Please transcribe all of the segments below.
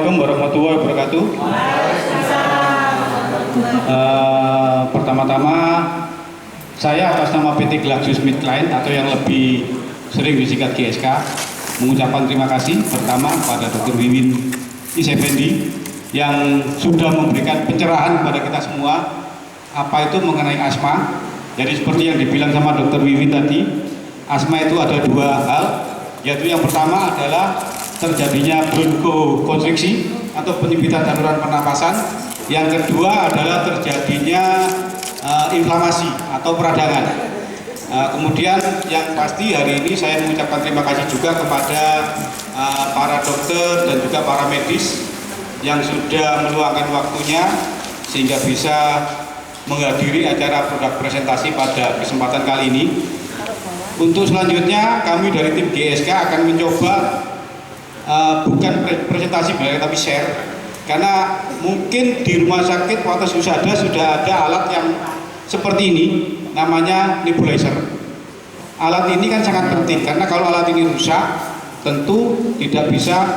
Assalamualaikum warahmatullahi wabarakatuh. Pertama-tama saya atas nama PT GlaxoSmithKline atau yang lebih sering disingkat GSK mengucapkan terima kasih pertama kepada Dr. Wiwin Isefendi yang sudah memberikan pencerahan kepada kita semua apa itu mengenai asma. Jadi seperti yang dibilang sama Dr. Wiwin tadi, asma itu ada dua hal, yaitu yang pertama adalah terjadinya bronkokonstriksi atau penyempitan saluran pernapasan. Yang kedua adalah terjadinya inflamasi atau peradangan. Kemudian yang pasti hari ini saya mengucapkan terima kasih juga kepada para dokter dan juga para medis yang sudah meluangkan waktunya sehingga bisa menghadiri acara produk presentasi pada kesempatan kali ini. Untuk selanjutnya kami dari tim GSK akan mencoba bukan presentasi tapi share, karena mungkin di rumah sakit Wates Husada sudah ada alat yang seperti ini, namanya nebulizer. Alat ini kan sangat penting karena kalau alat ini rusak tentu tidak bisa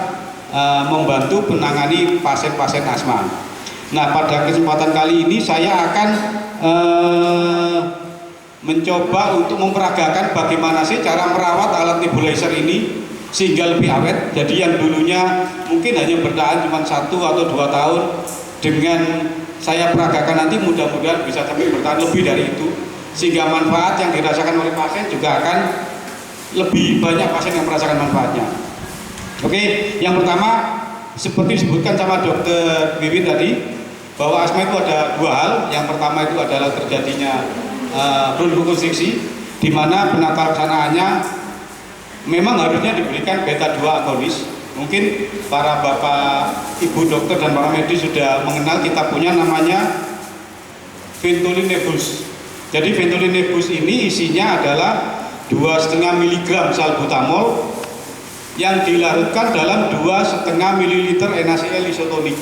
membantu menangani pasien-pasien asma. Nah, pada kesempatan kali ini saya akan mencoba untuk memperagakan bagaimana sih cara merawat alat nebulizer ini sehingga lebih awet. Jadi yang dulunya mungkin hanya bertahan cuma 1 atau 2 tahun, dengan saya peragakan nanti mudah-mudahan bisa sampai bertahan lebih dari itu, sehingga manfaat yang dirasakan oleh pasien juga akan lebih banyak pasien yang merasakan manfaatnya. Oke, yang pertama seperti disebutkan sama Dr. Wiwin tadi, bahwa asma itu ada dua hal. Yang pertama itu adalah terjadinya bronkokonstriksi, di mana penata laksanaannya memang harusnya diberikan beta 2 agonis. Mungkin para bapak, ibu dokter dan para medis sudah mengenal, kita punya namanya Ventolin Nebulis. Jadi Ventolin Nebulis ini isinya adalah 2,5 mg salbutamol yang dilarutkan dalam 2,5 ml NaCl isotonik.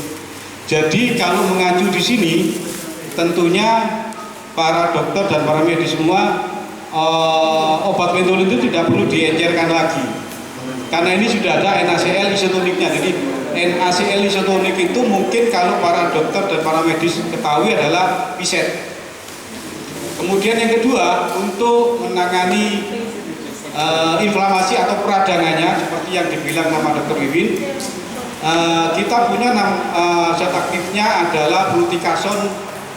Jadi kalau mengacu di sini tentunya para dokter dan para medis semua obat Ventolin itu tidak perlu diencerkan lagi, karena ini sudah ada NaCl isotoniknya. Jadi NaCl isotonik itu mungkin kalau para dokter dan para medis ketahui adalah piset. Kemudian yang kedua, untuk menangani inflamasi atau peradangannya seperti yang dibilang sama Dr. Wiwin, kita punya zat aktifnya adalah fluticasone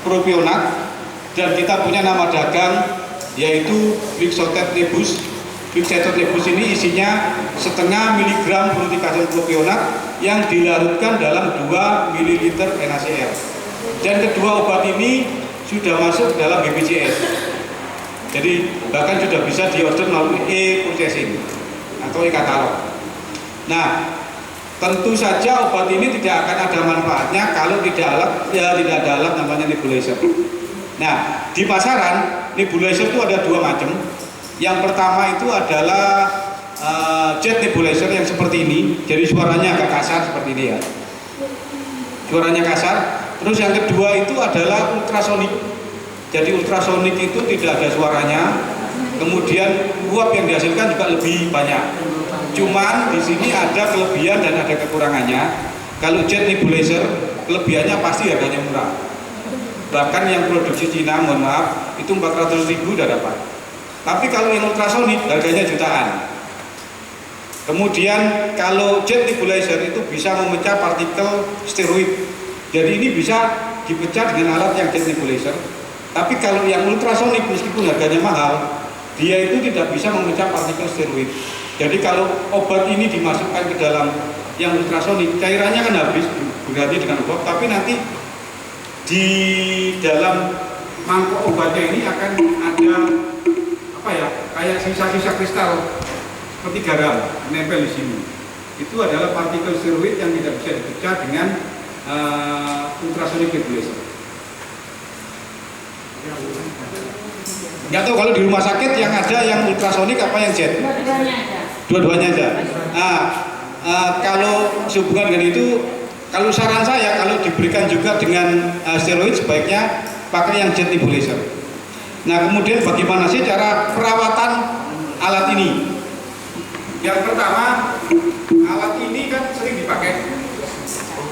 propionat, dan kita punya nama dagang yaitu Glixotet Nebus. Glixotet Nebus ini isinya 0,5 mg fluticasone propionat yang dilarutkan dalam 2 ml NaCl. Dan kedua obat ini sudah masuk dalam BPJS. Jadi bahkan sudah bisa diorder melalui e-purchasing atau e-katalog. Nah, tentu saja obat ini tidak akan ada manfaatnya kalau tidak ada alat namanya nebulizer. Nah, di pasaran nebulizer itu ada dua macam. Yang pertama itu adalah jet nebulizer yang seperti ini. Jadi suaranya agak kasar seperti ini ya. Suaranya kasar. Terus yang kedua itu adalah ultrasonik. Jadi ultrasonik itu tidak ada suaranya. Kemudian uap yang dihasilkan juga lebih banyak. Cuman di sini ada kelebihan dan ada kekurangannya. Kalau jet nebulizer, kelebihannya pasti harganya murah. Bahkan yang produksi Cina, mohon maaf, itu 400.000 udah dapat. Tapi kalau yang ultrasonik harganya jutaan. Kemudian kalau jet nebulizer itu bisa memecah partikel steroid. Jadi ini bisa dipecah dengan alat yang jet nebulizer. Tapi kalau yang ultrasonik meskipun harganya mahal, dia itu tidak bisa memecah partikel steroid. Jadi kalau obat ini dimasukkan ke dalam yang ultrasonik, cairannya kan habis berganti dengan obat, tapi nanti di dalam mangkok obatnya ini akan ada kayak sisa-sisa kristal seperti garam menempel di sini. Itu adalah partikel steroid yang tidak bisa dipecah dengan ultrasonik nebulizer. Nggak tahu kalau di rumah sakit yang ada yang ultrasonik apa yang jet? Dua-duanya aja. Nah, kalau sehubungan dengan itu, kalau saran saya kalau diberikan juga dengan steroid sebaiknya pakai yang jet nebulizer. Nah, kemudian bagaimana sih cara perawatan alat ini? Yang pertama, alat ini kan sering dipakai.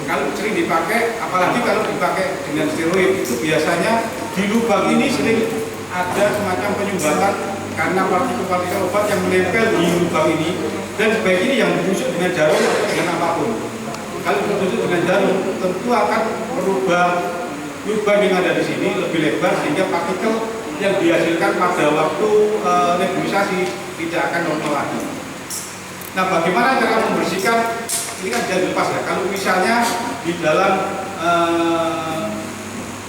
Kalau sering dipakai, apalagi kalau dipakai dengan steroid, itu biasanya di lubang ini sering ada semacam penyumbatan karena partikel-partikel obat yang menempel di lubang ini, dan sebaiknya yang ditusuk dengan jarum atau dengan apapun. Kalau ditusuk dengan jarum, tentu akan merubah lubang yang ada di sini lebih lebar sehingga partikel yang dihasilkan pada waktu nebulisasi tidak akan normal lagi. Nah, bagaimana cara membersihkan? Ini kan jangan lepas ya. Kalau misalnya di dalam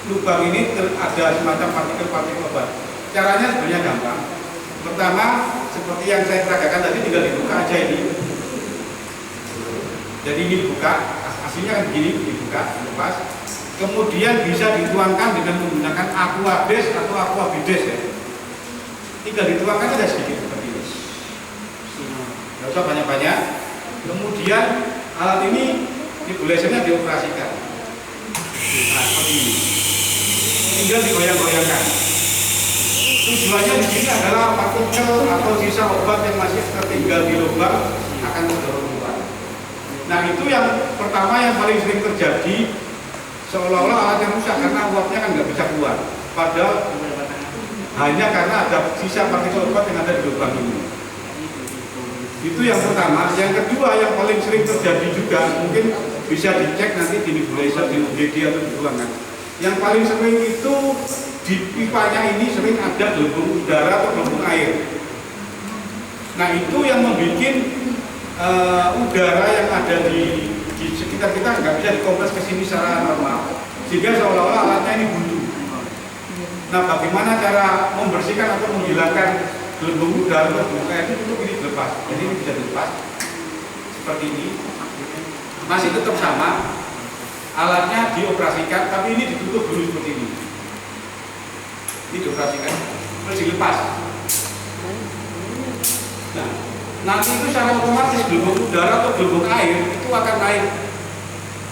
lubang ini ada semacam partikel-partikel obat, caranya sebenarnya gampang. Pertama, seperti yang saya peragakan tadi, tinggal dibuka aja ini. Jadi ini dibuka, aslinya kan begini, dibuka, dilepas. Kemudian bisa dituangkan dengan menggunakan aqua base atau aqua bides ya. Tinggal dituangkan aja sedikit seperti ini. Tidak usah banyak-banyak. Kemudian alat ini nebulizer-nya dioperasikan. Nah, seperti ini. Tinggal digoyang-goyangkan. Tujuannya di sini adalah partikel atau sisa obat yang masih tertinggal di lubang akan terdorong keluar. Nah, itu yang pertama yang paling sering terjadi, seolah-olah alatnya rusak karena uapnya kan nggak bisa keluar. Padahal hanya karena ada sisa partikel obat yang ada di lubang ini. Itu yang pertama. Yang kedua yang paling sering terjadi juga, mungkin bisa dicek nanti di nebulizer, di UGD atau di ruangan. Yang paling sering itu di pipanya ini sering ada gelembung udara atau gelembung air. Nah, itu yang membuat udara yang ada di sekitar kita nggak bisa dikompres ke sini secara normal, sehingga seolah-olah alatnya ini buntu. Nah, bagaimana cara membersihkan atau menghilangkan gelembung udara atau gelembung air itu ini dilepas. Jadi ini bisa dilepas seperti ini. Masih tetap sama, alatnya dioperasikan, tapi ini ditutup dulu seperti ini. Ini dioperasikan, terus dilepas. Nah, nanti itu secara otomatis gelembung udara atau gelembung air itu akan naik,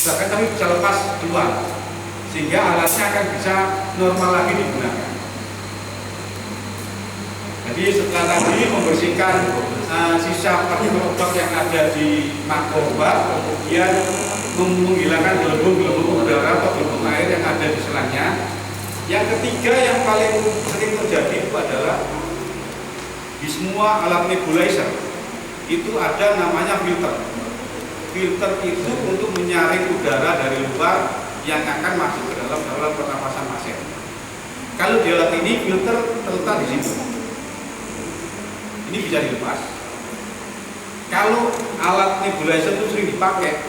bahkan kami bisa lepas keluar, sehingga alatnya akan bisa normal lagi digunakan. Jadi setelah tadi membersihkan sisa partikel obat yang ada di mangkok obat, kemudian menghilangkan gelembung udara atau gelembung air yang ada di selangnya. Yang ketiga yang paling sering terjadi itu adalah di semua alat nebulizer itu ada namanya filter. Filter itu untuk menyaring udara dari luar yang akan masuk ke dalam saluran pernapasan pasien. Kalau di alat ini filter terletak di situ. Ini bisa dilepas. Kalau alat nebulizer itu sering dipakai,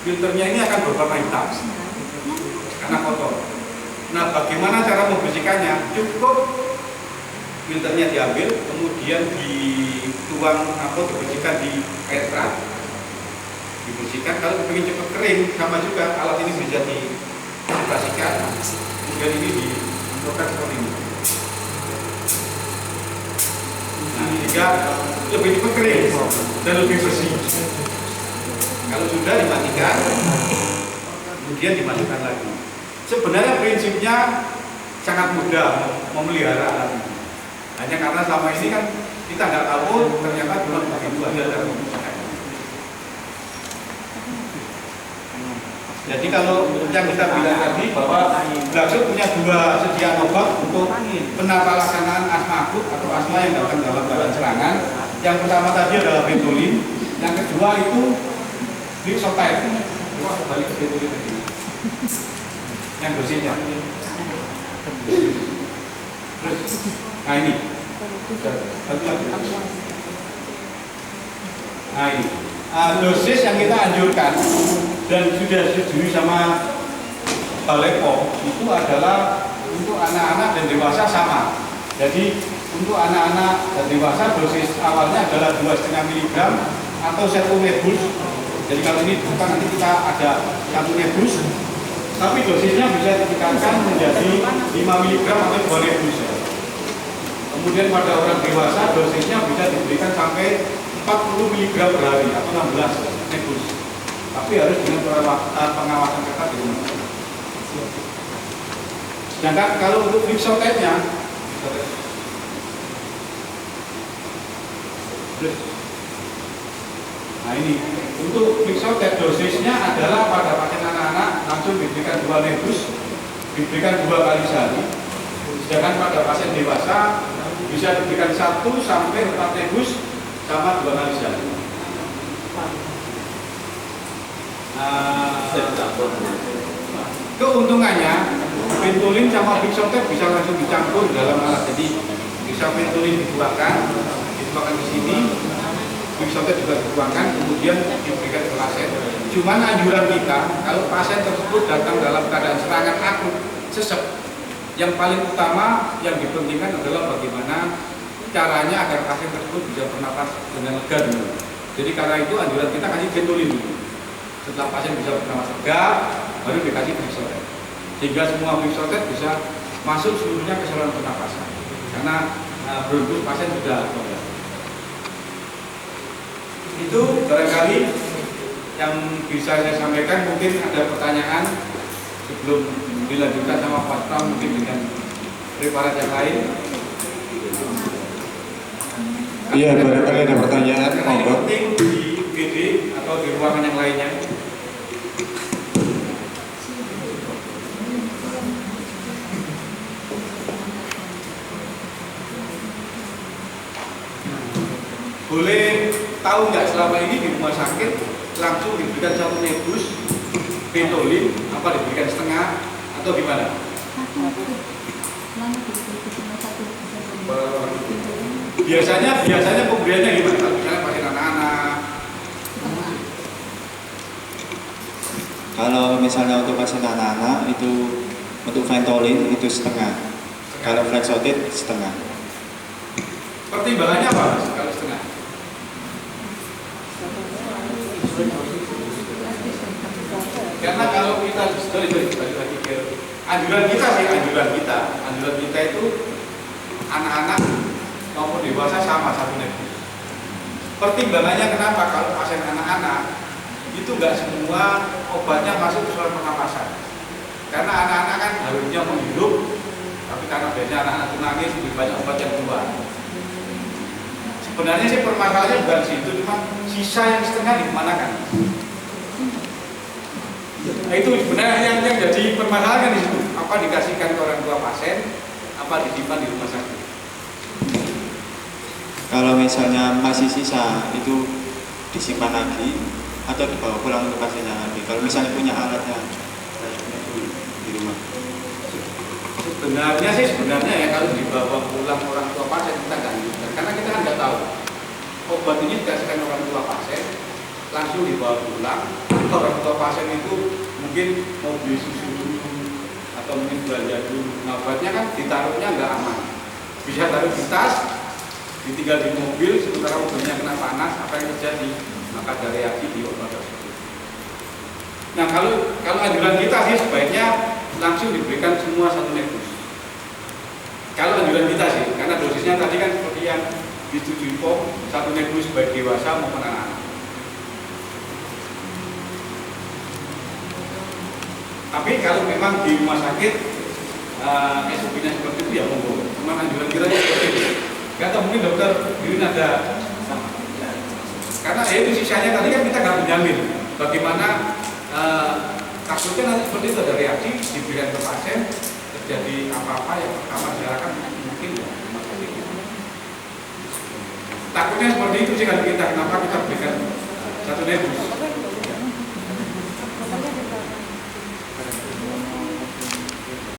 filternya ini akan berwarna hitam karena kotor. Nah, bagaimana cara membersihkannya? Cukup filternya diambil, kemudian dituang atau dibersihkan di air keran. Dibersihkan. Kalau ingin cepat kering, sama juga alat ini bisa dioperasikan. Kemudian ini diambilkan seperti ini. Nah, sehingga lebih cepat kering dan lebih bersih. Kalau sudah dimatikan, kemudian dimasukkan lagi. Sebenarnya prinsipnya sangat mudah memelihara alat ini. Hanya karena selama ini kan kita nggak tahu ternyata belum begitu ada dalam pembukaan. Jadi kalau yang kita bilang tadi bahwa Glaxo punya dua sediaan obat untuk penata laksanaan asma akut atau asma yang datang dalam keadaan serangan. Yang pertama tadi adalah Ventolin, yang kedua itu Lixotype. Coba balik ke Ventolin tadi. Yang dosisnya. Nah ini. Nah ini. Dosis yang kita anjurkan dan sudah disetujui sama Balai POM itu adalah untuk anak-anak dan dewasa sama. Jadi untuk anak-anak dan dewasa dosis awalnya adalah 2,5 mg atau 1 nebus. Jadi kalau ini bukan nanti kita ada 1 nebus, tapi dosisnya bisa ditingkatkan menjadi 5 mg atau 2 nebus. Kemudian pada orang dewasa dosisnya bisa diberikan sampai 40 mg per hari atau 16 nebus. Tapi harus dengan pengawasan ketat di rumah. Sedangkan kalau untuk Lixotype-nya, nah ini untuk Lixotype dosisnya adalah pada pasien 2 nebus diberikan 2 kali sehari, sedangkan pada pasien dewasa bisa diberikan 1 sampai 4 nebus sama 2 kali sehari. Keuntungannya Ventolin sama Bixotet bisa langsung dicampur dalam alat, jadi bisa Ventolin dituangkan ke sini, Bixotet juga dituangkan, kemudian diberikan ke pasien. Cuman anjuran kita kalau pasien tersebut datang dalam keadaan serangan akut sesek, yang paling utama yang dipentingkan adalah bagaimana caranya agar pasien tersebut bisa bernapas dengan lega dulu. Jadi karena itu anjuran kita kasih Ventolin dulu. Setelah pasien bisa bernapas lega, baru dikasih Bixotet, sehingga semua Bixotet bisa masuk seluruhnya ke saluran pernapasan. Karena bronkus pasien sudah itu barangkali yang bisa saya sampaikan. Mungkin ada pertanyaan sebelum dilanjutkan sama Pak Pram, mungkin dengan preparat yang lain. Iya, barangkali ada pertanyaan. Yang penting di UGD atau di ruangan yang lainnya. Boleh tahu nggak selama ini di rumah sakit langsung diberikan 1 nebus Ventolin, apa diberikan setengah atau gimana? Biasanya pemberiannya gimana? Kalau misalnya pasien anak-anak. Kalau misalnya untuk pasien anak-anak itu untuk Ventolin itu setengah. Kalau Flexotit setengah. Pertimbangannya apa Mas, kalau setengah? Karena kalau kita balik lagi ke anjuran kita itu anak-anak maupun dewasa sama 1 nebus. Pertimbangannya kenapa kalau pasien anak-anak itu nggak semua obatnya masuk ke saluran pernapasan. Karena anak-anak kan harusnya menghirup, tapi karena biasanya anak-anak itu nangis, lebih banyak obat yang keluar. Sebenarnya sih permasalahannya bukan situ, cuma sisa yang setengah dimanakan. Nah itu sebenarnya yang jadi permasalahan di situ. Apa dikasihkan ke orang tua pasien, apa disimpan di rumah sakit. Kalau misalnya masih sisa itu disimpan lagi atau dibawa pulang untuk pasiennya lagi. Kalau misalnya punya alatnya di rumah. Sebenarnya ya kalau dibawa pulang orang tua pasien kita nggak anjurkan, karena kita kan nggak tahu obat ini dikasihkan orang tua pasien langsung dibawa pulang. Orang tua pasien itu mungkin mau beli susu atau mungkin belanja dulu. Nah, obatnya kan ditaruhnya nggak aman, bisa taruh di tas, ditinggal di mobil, sementara mobilnya kena panas, apa yang terjadi? Maka ada reaksi di obat tersebut. Nah kalau anjuran kita sih sebaiknya langsung diberikan semua 1 nebus. Kalau anjuran kita sih, karena dosisnya tadi kan seperti yang disetujui POM, 1 nebus baik dewasa maupun anak-anak. Tapi kalau memang di rumah sakit SOP-nya seperti itu ya monggo. Cuma anjuran kita seperti itu. Gak tahu mungkin dokter Dirin ada, karena itu sisanya tadi kan kita nggak menjamin bagaimana takutnya nanti seperti itu ada reaksi diberikan ke pasien, terjadi apa-apa yang pertama diarahkan mungkin ya rumah sakit. Takutnya seperti itu sih kalau kita, kenapa kita berikan 1 nebus.